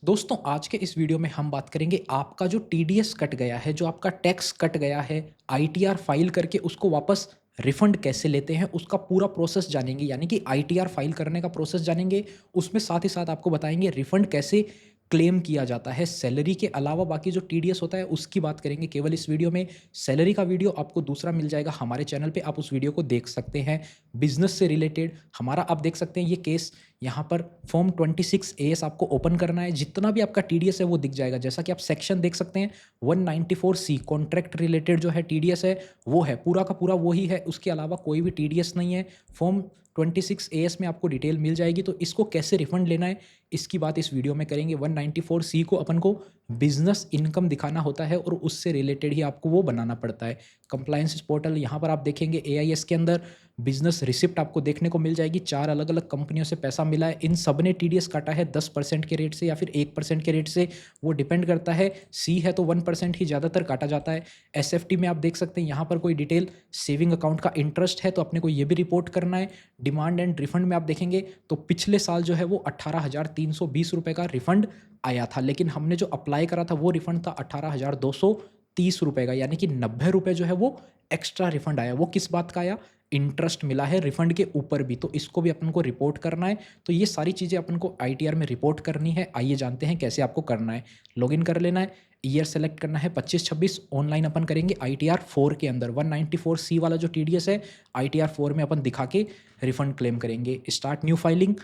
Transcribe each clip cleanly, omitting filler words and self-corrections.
दोस्तों आज के इस वीडियो में हम बात करेंगे आपका जो टीडीएस कट गया है, जो आपका टैक्स कट गया है, आईटीआर फाइल करके उसको वापस रिफंड कैसे लेते हैं, उसका पूरा प्रोसेस जानेंगे। यानी कि आईटीआर फाइल करने का प्रोसेस जानेंगे, उसमें साथ ही साथ आपको बताएंगे रिफंड कैसे क्लेम किया जाता है। सैलरी के अलावा बाकी जो टीडीएस होता है उसकी बात करेंगे केवल इस वीडियो में। सैलरी का वीडियो आपको दूसरा मिल जाएगा हमारे चैनल पे, आप उस वीडियो को देख सकते हैं। बिजनेस से रिलेटेड हमारा आप देख सकते हैं ये केस, यहाँ पर फॉर्म 26 एएस आपको ओपन करना है। जितना भी आपका टीडीएस है वो दिख जाएगा। जैसा कि आप सेक्शन देख सकते हैं 194 सी कॉन्ट्रैक्ट रिलेटेड जो है टीडीएस है वो है, पूरा का पूरा वही है, उसके अलावा कोई भी टीडीएस नहीं है। फॉर्म 26 एएस में आपको डिटेल मिल जाएगी। तो इसको कैसे रिफंड लेना है इसकी बात इस वीडियो में करेंगे। 194 सी को अपन को बिजनेस इनकम दिखाना होता है और उससे रिलेटेड ही आपको वो बनाना पड़ता है। कंप्लायंस पोर्टल यहाँ पर आप देखेंगे एआईएस के अंदर बिजनेस रिसिप्ट आपको देखने को मिल जाएगी। 4 अलग अलग कंपनियों से पैसा मिला है, इन सब ने टीडीएस काटा है 10% के रेट से या फिर 1% के रेट से, वो डिपेंड करता है। सी है तो 1% ही ज़्यादातर काटा जाता है। एसएफटी में आप देख सकते हैं यहाँ पर कोई डिटेल सेविंग अकाउंट का इंटरेस्ट है तो अपने को ये भी रिपोर्ट करना है। डिमांड एंड रिफंड में आप देखेंगे तो पिछले साल जो है वो 18,320 रुपये का रिफंड आया था, लेकिन हमने जो अप्लाई करा था वो रिफंड था 18,230 रुपये का, यानी कि 90 रुपये जो है वो एक्स्ट्रा रिफंड आया। वो किस बात का आया? इंटरेस्ट मिला है रिफंड के ऊपर भी, तो इसको भी अपन को रिपोर्ट करना है। तो ये सारी चीज़ें अपन को आईटीआर में रिपोर्ट करनी है। आइए जानते हैं कैसे आपको करना है। लॉगिन कर लेना है, ईयर सेलेक्ट करना है 25-26, ऑनलाइन अपन करेंगे आईटीआर 4 के अंदर। 194 सी वाला जो टीडीएस है आईटीआर 4 में अपन दिखा के रिफंड क्लेम करेंगे। Start new filing,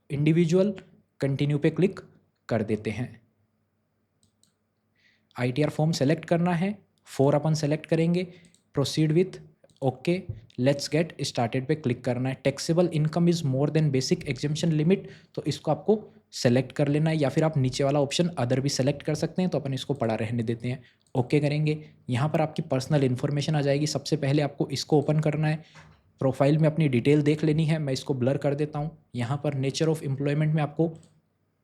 individual, continue पे क्लिक कर देते हैं। आईटीआर फॉर्म सेलेक्ट करना है, 4 अपन सेलेक्ट करेंगे, proceed with, okay, let's get started पे क्लिक करना है। Taxable income is more than basic exemption limit, तो इसको आपको सेलेक्ट कर लेना है, या फिर आप नीचे वाला ऑप्शन अदर भी सेलेक्ट कर सकते हैं। तो अपन इसको पड़ा रहने देते हैं, ओके करेंगे। यहाँ पर आपकी पर्सनल इन्फॉर्मेशन आ जाएगी। सबसे पहले आपको इसको ओपन करना है, प्रोफाइल में अपनी डिटेल देख लेनी है। मैं इसको ब्लर कर देता हूँ। यहाँ पर नेचर ऑफ एम्प्लॉयमेंट में आपको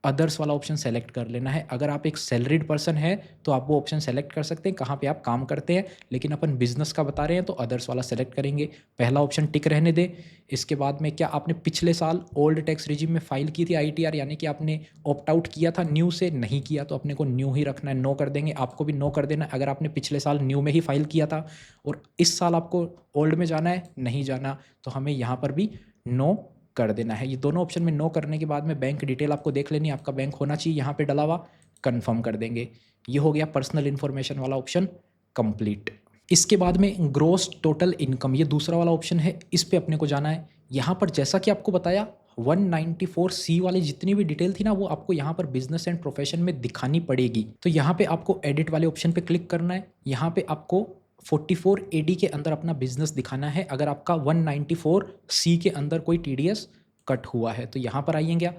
अदर्स वाला ऑप्शन सेलेक्ट कर लेना है। अगर आप एक सैलरीड पर्सन है तो आप वो ऑप्शन सेलेक्ट कर सकते हैं कहाँ पे आप काम करते हैं, लेकिन अपन बिजनेस का बता रहे हैं तो अदर्स वाला सेलेक्ट करेंगे। पहला ऑप्शन टिक रहने दे। इसके बाद में क्या आपने पिछले साल ओल्ड टैक्स रिजिम में फाइल की थी आईटीआर, यानी कि आपने ऑप्ट आउट किया था, न्यू से नहीं किया, तो अपने को न्यू ही रखना है, नो कर देंगे। आपको भी नो कर देना है अगर आपने पिछले साल न्यू में ही फाइल किया था और इस साल आपको ओल्ड में जाना है, नहीं जाना, तो हमें यहाँ पर भी नो कर देना है। ये दोनों ऑप्शन में नो करने के बाद में बैंक डिटेल आपको देख लेनी है, आपका बैंक होना चाहिए यहाँ पे डला हुआ, कंफर्म कर देंगे। ये हो गया पर्सनल इन्फॉर्मेशन वाला ऑप्शन कंप्लीट। इसके बाद में ग्रोस टोटल इनकम, ये दूसरा वाला ऑप्शन है, इस पे अपने को जाना है। यहाँ पर जैसा कि आपको बताया 194 सी वाली जितनी भी डिटेल थी ना वो आपको यहाँ पर बिजनेस एंड प्रोफेशन में दिखानी पड़ेगी। तो यहाँ पे आपको एडिट वाले ऑप्शन पे क्लिक करना है। यहाँ पे आपको 44 एडी के अंदर अपना बिजनेस दिखाना है। अगर आपका 194 सी के अंदर कोई टीडीएस कट हुआ है तो यहाँ पर आइएगा,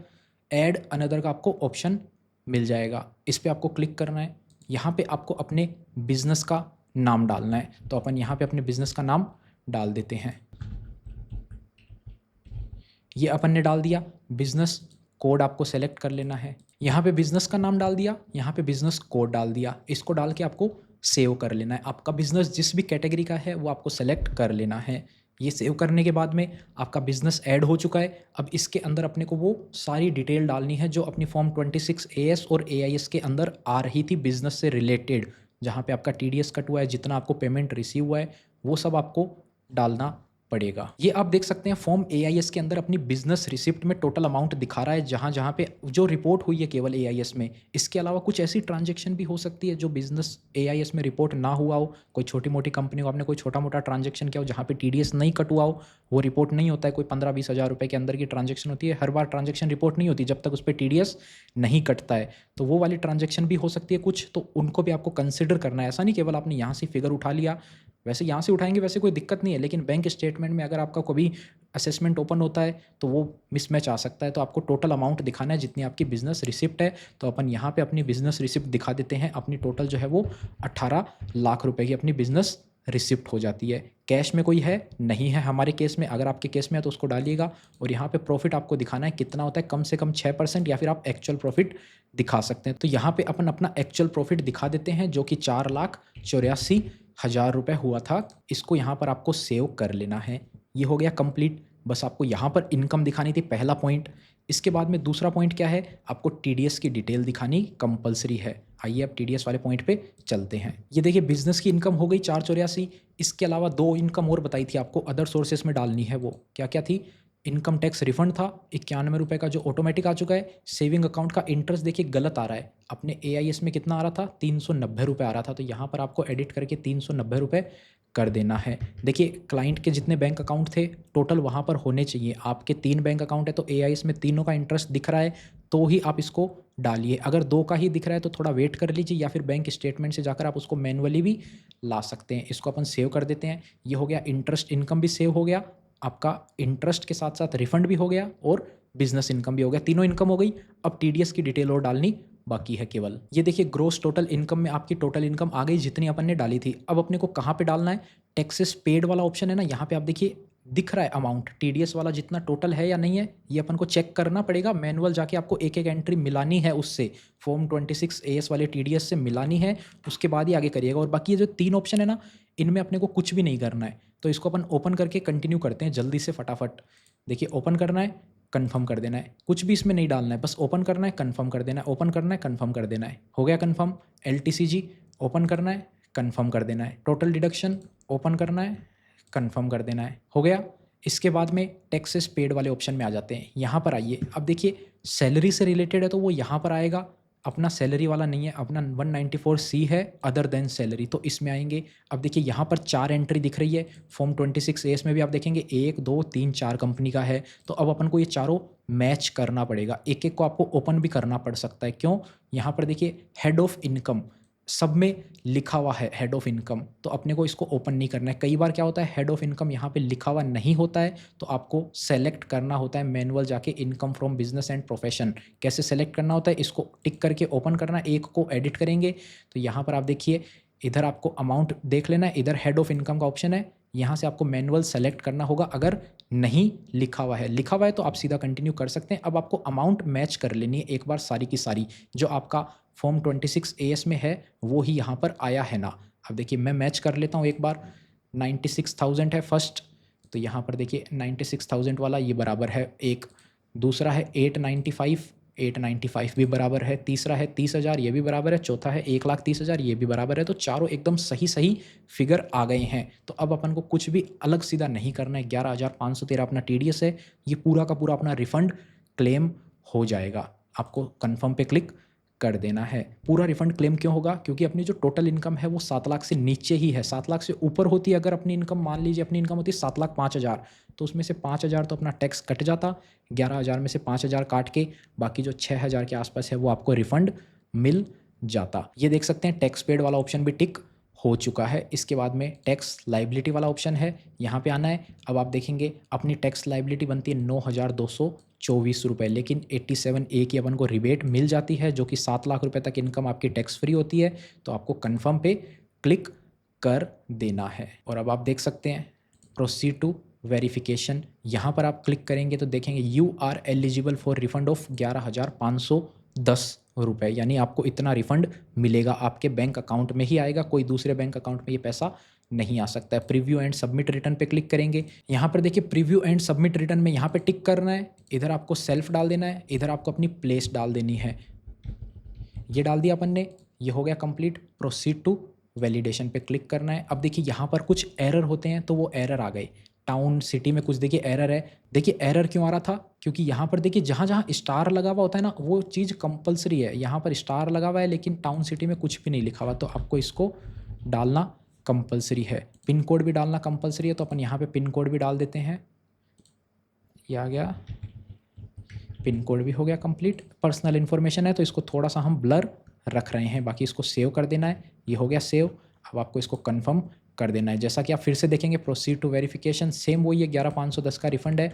ऐड अनदर का आपको ऑप्शन मिल जाएगा, इस पर आपको क्लिक करना है। यहाँ पे आपको अपने बिजनेस का नाम डालना है, तो अपन यहाँ पे अपने बिजनेस का नाम डाल देते हैं। ये अपन ने डाल दिया। बिजनेस कोड आपको सेलेक्ट कर लेना है। यहाँ पे बिजनेस का नाम डाल दिया, यहाँ पे बिजनेस कोड डाल दिया, इसको डाल के आपको सेव कर लेना है। आपका बिजनेस जिस भी कैटेगरी का है वो आपको सेलेक्ट कर लेना है। ये सेव करने के बाद में आपका बिजनेस ऐड हो चुका है। अब इसके अंदर अपने को वो सारी डिटेल डालनी है जो अपनी फॉर्म 26 एएस और एआईएस के अंदर आ रही थी बिजनेस से रिलेटेड। जहाँ पे आपका टीडीएस कट हुआ है, जितना आपको पेमेंट रिसीव हुआ है, वो सब आपको डालना पड़ेगा। ये आप देख सकते हैं फॉर्म एआईएस के अंदर अपनी बिजनेस रिसिप्ट में टोटल अमाउंट दिखा रहा है, जहाँ जहाँ पे जो रिपोर्ट हुई है केवल एआईएस में। इसके अलावा कुछ ऐसी ट्रांजैक्शन भी हो सकती है जो बिजनेस एआईएस में रिपोर्ट ना हुआ हो। कोई छोटी मोटी कंपनी को आपने कोई छोटा मोटा ट्रांजैक्शन किया हो जहाँ पे टीडीएस नहीं कट हुआ हो, वो रिपोर्ट नहीं होता है। कोई 15-20 हज़ार रुपये के अंदर की ट्रांजैक्शन होती है, हर बार ट्रांजैक्शन रिपोर्ट नहीं होती जब तक उस पर टीडीएस नहीं कटता है। तो वो वाली ट्रांजैक्शन भी हो सकती है कुछ, तो उनको भी आपको कंसिडर करना है। ऐसा नहीं केवल आपने यहाँ से फिगर उठा लिया, वैसे यहाँ से उठाएंगे वैसे कोई दिक्कत नहीं है, लेकिन बैंक स्टेटमेंट में अगर आपका कभी असेसमेंट ओपन होता है तो वो मिसमैच आ सकता है। तो आपको टोटल अमाउंट दिखाना है जितनी आपकी बिजनेस रिसिप्ट है। तो अपन यहाँ पे अपनी बिजनेस रिसिप्ट दिखा देते हैं। अपनी टोटल जो है वो 18 लाख रुपए की अपनी बिजनेस रिसिप्ट हो जाती है। कैश में कोई है नहीं है हमारे केस में, अगर आपके केस में है तो उसको डालिएगा। और यहाँ पे प्रॉफिट आपको दिखाना है कितना होता है, कम से कम 6%, या फिर आप एक्चुअल प्रॉफिट दिखा सकते हैं। तो यहाँ पे अपन अपना एक्चुअल प्रॉफिट दिखा देते हैं जो कि 4,84,000 रुपये हुआ था। इसको यहाँ पर आपको सेव कर लेना है। ये हो गया कंप्लीट। बस आपको यहाँ पर इनकम दिखानी थी, पहला पॉइंट। इसके बाद में दूसरा पॉइंट क्या है, आपको टीडीएस की डिटेल दिखानी कंपलसरी है। आइए अब टीडीएस वाले पॉइंट पे चलते हैं। ये देखिए बिजनेस की इनकम हो गई 484। इसके अलावा 2 इनकम और बताई थी आपको अदर सोर्सेस में डालनी है, वो क्या क्या थी। इनकम टैक्स रिफंड था 91 रुपये का जो ऑटोमेटिक आ चुका है। सेविंग अकाउंट का इंटरेस्ट देखिए गलत आ रहा है, अपने एआईएस में कितना आ रहा था 390 रुपये आ रहा था, तो यहाँ पर आपको एडिट करके 390 रुपये कर देना है। देखिए क्लाइंट के जितने बैंक अकाउंट थे टोटल वहाँ पर होने चाहिए, आपके 3 बैंक अकाउंट है तो एआईएस में तीनों का इंटरेस्ट दिख रहा है तो ही आप इसको डालिए। अगर 2 का ही दिख रहा है तो थोड़ा वेट कर लीजिए, या फिर बैंक स्टेटमेंट से जाकर आप उसको मैनुअली भी ला सकते हैं। इसको अपन सेव कर देते हैं। ये हो गया, इंटरेस्ट इनकम भी सेव हो गया, आपका इंटरेस्ट के साथ साथ रिफंड भी हो गया और बिजनेस इनकम भी हो गया, तीनों इनकम हो गई। अब टीडीएस की डिटेल और डालनी बाकी है केवल। ये देखिए ग्रोस टोटल इनकम में आपकी टोटल इनकम आ गई जितनी अपन ने डाली थी। अब अपने को कहाँ पे डालना है, टैक्सेस पेड वाला ऑप्शन है ना, यहाँ पे आप देखिए दिख रहा है अमाउंट टीडीएस वाला जितना टोटल है या नहीं है, ये अपन को चेक करना पड़ेगा। मैनुअल जाके आपको एक एक एंट्री मिलानी है, उससे फॉर्म 26 एएस वाले टीडीएस से मिलानी है, उसके बाद ही आगे करिएगा। और बाकी ये जो 3 ऑप्शन है ना, इनमें अपने को कुछ भी नहीं करना है। तो इसको अपन ओपन करके कंटिन्यू करते हैं जल्दी से फटाफट। देखिए ओपन करना है, कन्फर्म कर देना है, कुछ भी इसमें नहीं डालना है, बस ओपन करना है, कन्फर्म कर देना है, ओपन करना है, कन्फर्म कर देना है। हो गया कन्फर्म। एलटीसीजी ओपन करना है, कन्फर्म कर देना है। टोटल डिडक्शन ओपन करना है, कन्फर्म कर देना है। हो गया। इसके बाद में टैक्सेस पेड वाले ऑप्शन में आ जाते हैं। यहाँ पर आइए, अब देखिए सैलरी से रिलेटेड है तो वो यहाँ पर आएगा, अपना सैलरी वाला नहीं है, अपना 194C है अदर देन सैलरी, तो इसमें आएंगे। अब देखिए यहाँ पर 4 एंट्री दिख रही है, फॉर्म 26 एस में भी आप देखेंगे 1 2 3 4 कंपनी का है। तो अब अपन को ये चारों मैच करना पड़ेगा, एक एक को आपको ओपन भी करना पड़ सकता है। क्यों, यहाँ पर देखिए हेड ऑफ इनकम सब में लिखा हुआ है हेड ऑफ इनकम, तो अपने को इसको ओपन नहीं करना है। कई बार क्या होता है हेड ऑफ इनकम यहाँ पे लिखा हुआ नहीं होता है, तो आपको सेलेक्ट करना होता है मैनुअल जाके, income from business and profession. कैसे सेलेक्ट करना होता है, इसको टिक करके ओपन करना है, एक को एडिट करेंगे तो यहाँ पर आप देखिए इधर आपको अमाउंट देख लेना है, इधर हेड ऑफ इनकम का ऑप्शन है, यहाँ से आपको मैनुअल सेलेक्ट करना होगा। अगर नहीं लिखा हुआ है, लिखा हुआ है तो आप सीधा कंटिन्यू कर सकते हैं। अब आपको अमाउंट मैच कर लेनी है एक बार सारी की सारी, जो आपका फॉर्म 26 एएस में है वो ही यहाँ पर आया है ना। अब देखिए मैं मैच कर लेता हूँ एक बार। 96,000 है फर्स्ट, तो यहाँ पर देखिए 96,000 वाला ये बराबर है एक, दूसरा है 895 भी बराबर है, तीसरा है 30,000 ये भी बराबर है, चौथा है 1,30,000 ये भी बराबर है। तो चारों एकदम सही सही फिगर आ गए हैं। तो अब अपन को कुछ भी अलग सीधा नहीं करना है। 11,513 अपना टीडीएस है, ये पूरा का पूरा अपना रिफंड क्लेम हो जाएगा। आपको कन्फर्म पे क्लिक कर देना है। पूरा रिफंड क्लेम क्यों होगा, क्योंकि अपनी जो टोटल इनकम है वो 7 लाख से नीचे ही है। 7 लाख से ऊपर होती अगर अपनी इनकम, मान लीजिए अपनी इनकम होती 7,05,000, तो उसमें से 5,000 तो अपना टैक्स कट जाता, 11,000 में से 5,000 काट के बाकी जो 6,000 के आसपास है वो आपको रिफंड मिल जाता। ये देख सकते हैं टैक्स पेड वाला ऑप्शन भी टिक हो चुका है। इसके बाद में टैक्स लाइबिलिटी वाला ऑप्शन है, यहाँ पे आना है। अब आप देखेंगे अपनी टैक्स लाइबिलिटी बनती है 9,224 रुपये, लेकिन 87A की अपन को रिबेट मिल जाती है, जो कि 7 लाख रुपए तक इनकम आपकी टैक्स फ्री होती है। तो आपको कन्फर्म पे क्लिक कर देना है। और अब आप देख सकते हैं प्रोसीड टू वेरिफिकेशन, यहाँ पर आप क्लिक करेंगे तो देखेंगे you are eligible for refund of 11,510 रुपये, यानी आपको इतना रिफंड मिलेगा, आपके बैंक अकाउंट में ही आएगा, कोई दूसरे बैंक अकाउंट में ये पैसा नहीं आ सकता है। प्रीव्यू एंड सबमिट रिटर्न पे क्लिक करेंगे। यहाँ पर देखिए प्रीव्यू एंड सबमिट रिटर्न में यहाँ पे टिक करना है, इधर आपको सेल्फ डाल देना है, इधर आपको अपनी प्लेस डाल देनी है। ये डाल दिया अपन ने, ये हो गया कंप्लीट। प्रोसीड टू वैलिडेशन पे क्लिक करना है। अब देखिए यहाँ पर कुछ एरर होते हैं, तो वो एरर आ गए। टाउन सिटी में कुछ देखिए एरर है। देखिए एरर क्यों आ रहा था, क्योंकि यहाँ पर देखिए जहाँ जहाँ स्टार लगा हुआ होता है ना, वो चीज़ कंपलसरी है। यहाँ पर स्टार लगा हुआ है लेकिन टाउन सिटी में कुछ भी नहीं लिखा हुआ, तो आपको इसको डालना कंपलसरी है। पिन कोड भी डालना कंपलसरी है, तो अपन यहाँ पे पिन कोड भी डाल देते हैं। ये आ गया, पिन कोड भी हो गया कंप्लीट। पर्सनल इन्फॉर्मेशन है तो इसको थोड़ा सा हम ब्लर रख रहे हैं, बाकी इसको सेव कर देना है। ये हो गया सेव। अब आपको इसको कन्फर्म कर देना है। जैसा कि आप फिर से देखेंगे प्रोसीड टू वेरिफिकेशन, सेम वही है, 11,510 का रिफंड है।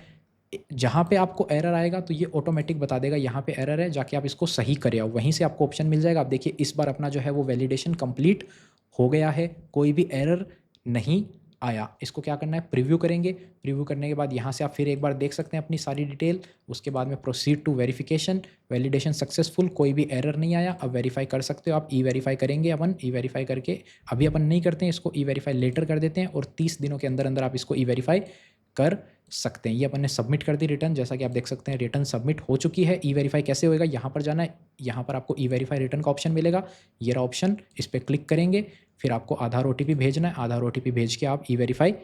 जहाँ पे आपको एरर आएगा तो ये ऑटोमेटिक बता देगा यहाँ पे एरर है, जाके आप इसको सही करे आओ, वहीं से आपको ऑप्शन मिल जाएगा। आप देखिए इस बार अपना जो है वो वैलिडेशन कंप्लीट हो गया है, कोई भी एरर नहीं आया। इसको क्या करना है, प्रीव्यू करेंगे। प्रीव्यू करने के बाद यहाँ से आप फिर एक बार देख सकते हैं अपनी सारी डिटेल। उसके बाद में proceed to verification, validation successful, कोई भी एरर नहीं आया। अब वेरीफाई कर सकते हो आप। ई वेरीफाई करेंगे अपन, ई वेरीफाई करके, अभी अपन नहीं करते हैं इसको, ई वेरीफाई लेटर कर देते हैं और 30 दिनों के अंदर अंदर आप इसको ई वेरीफाई कर सकते हैं। ये अपन ने सबमिट कर दी रिटर्न, जैसा कि आप देख सकते हैं रिटर्न सबमिट हो चुकी है। ई वेरीफाई कैसे होएगा, यहाँ पर जाना है, यहाँ पर आपको ई वेरीफाई रिटर्न का ऑप्शन मिलेगा, ये रहा ऑप्शन, इस पर क्लिक करेंगे, फिर आपको आधार ओटीपी भेजना है, आधार ओटीपी भेज के आप ई वेरीफाई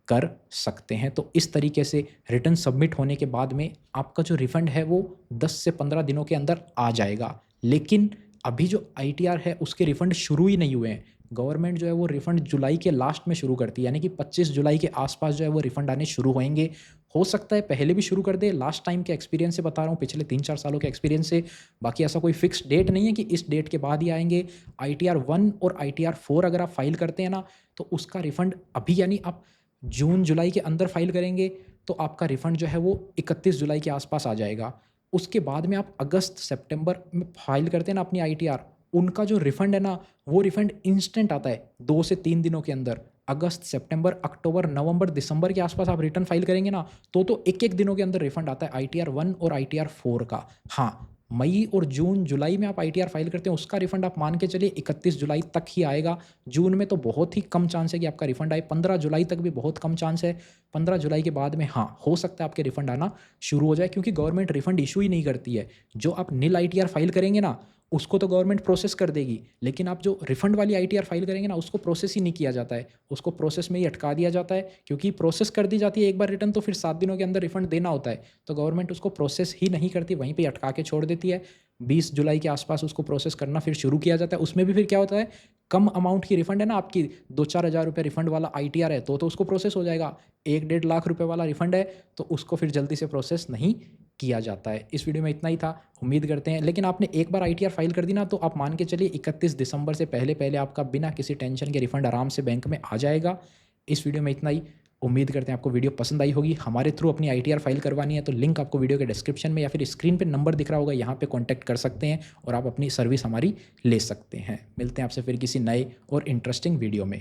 कर सकते हैं। तो इस तरीके से रिटर्न सबमिट होने के बाद में आपका जो रिफंड है वो 10 से 15 दिनों के अंदर आ जाएगा। लेकिन अभी जो आईटीआर है उसके रिफंड शुरू ही नहीं हुए हैं। गवर्नमेंट जो है वो रिफंड जुलाई के लास्ट में शुरू करती है, यानी कि 25 जुलाई के आसपास जो है वो रिफंड आने शुरू होंगे। हो सकता है पहले भी शुरू कर दे, लास्ट टाइम के एक्सपीरियंस से बता रहा हूँ, पिछले 3-4 सालों के एक्सपीरियंस से। बाकी ऐसा कोई फिक्स डेट नहीं है कि इस डेट के बाद ही आएंगे। आईटीआर 1 और आईटीआर 4 अगर आप फाइल करते हैं ना, तो उसका रिफंड अभी, यानी आप जून जुलाई के अंदर फाइल करेंगे तो आपका रिफंड जो है वो 31 जुलाई के आसपास आ जाएगा। उसके बाद में आप अगस्त सितंबर में फाइल करते हैं ना अपनी आईटीआर, उनका जो रिफंड है ना, वो रिफंड इंस्टेंट आता है 2 से 3 दिनों के अंदर। अगस्त, सितंबर, अक्टूबर, नवंबर, दिसंबर के आसपास आप रिटर्न फाइल करेंगे ना, तो एक-एक दिनों के अंदर रिफंड आता है आईटीआर 1 और आईटीआर 4 का। हाँ, मई और जून, जुलाई में आप आईटीआर फाइल करते हैं, उसका रिफंड आप मान के चलिए 31 जुलाई तक ही आएगा। जून में तो बहुत ही कम चांस है कि आपका रिफंड आए, 15 जुलाई तक भी बहुत कम चांस है। 15 जुलाई के बाद में हाँ, हो सकता है आपके रिफंड आना शुरू हो जाए, क्योंकि गवर्नमेंट रिफंड इशू ही नहीं करती है। जो आप निल आईटीआर फाइल करेंगे ना, उसको तो गवर्नमेंट प्रोसेस कर देगी, लेकिन आप जो रिफंड वाली आईटीआर फाइल करेंगे ना, उसको प्रोसेस ही नहीं किया जाता है। उसको प्रोसेस में ही अटका दिया जाता है, क्योंकि प्रोसेस कर दी जाती है एक बार रिटर्न, तो फिर 7 दिनों के अंदर रिफंड देना होता है। तो गवर्नमेंट उसको प्रोसेस ही नहीं करती, वहीं पे अटका के छोड़ देती है। 20 जुलाई के आसपास उसको प्रोसेस करना फिर शुरू किया जाता है। उसमें भी फिर क्या होता है, कम अमाउंट की रिफंड है ना आपकी, 2-4 हज़ार रुपये रिफंड वाला आईटीआर है, तो उसको प्रोसेस हो जाएगा। 1-1.5 लाख रुपए वाला रिफंड है, तो उसको फिर जल्दी से प्रोसेस नहीं किया जाता है। इस वीडियो में इतना ही था, उम्मीद करते हैं। लेकिन आपने एक बार आईटीआर फाइल कर दी ना, तो आप मान के चलिए 31 दिसंबर से पहले आपका बिना किसी टेंशन के रिफंड आराम से बैंक में आ जाएगा। इस वीडियो में इतना ही, उम्मीद करते हैं आपको वीडियो पसंद आई होगी। हमारे थ्रू अपनी आईटीआर फाइल करवानी है तो लिंक आपको वीडियो के डिस्क्रिप्शन में या फिर स्क्रीन पे नंबर दिख रहा होगा, यहाँ पे कांटेक्ट कर सकते हैं और आप अपनी सर्विस हमारी ले सकते हैं। मिलते हैं आपसे फिर किसी नए और इंटरेस्टिंग वीडियो में।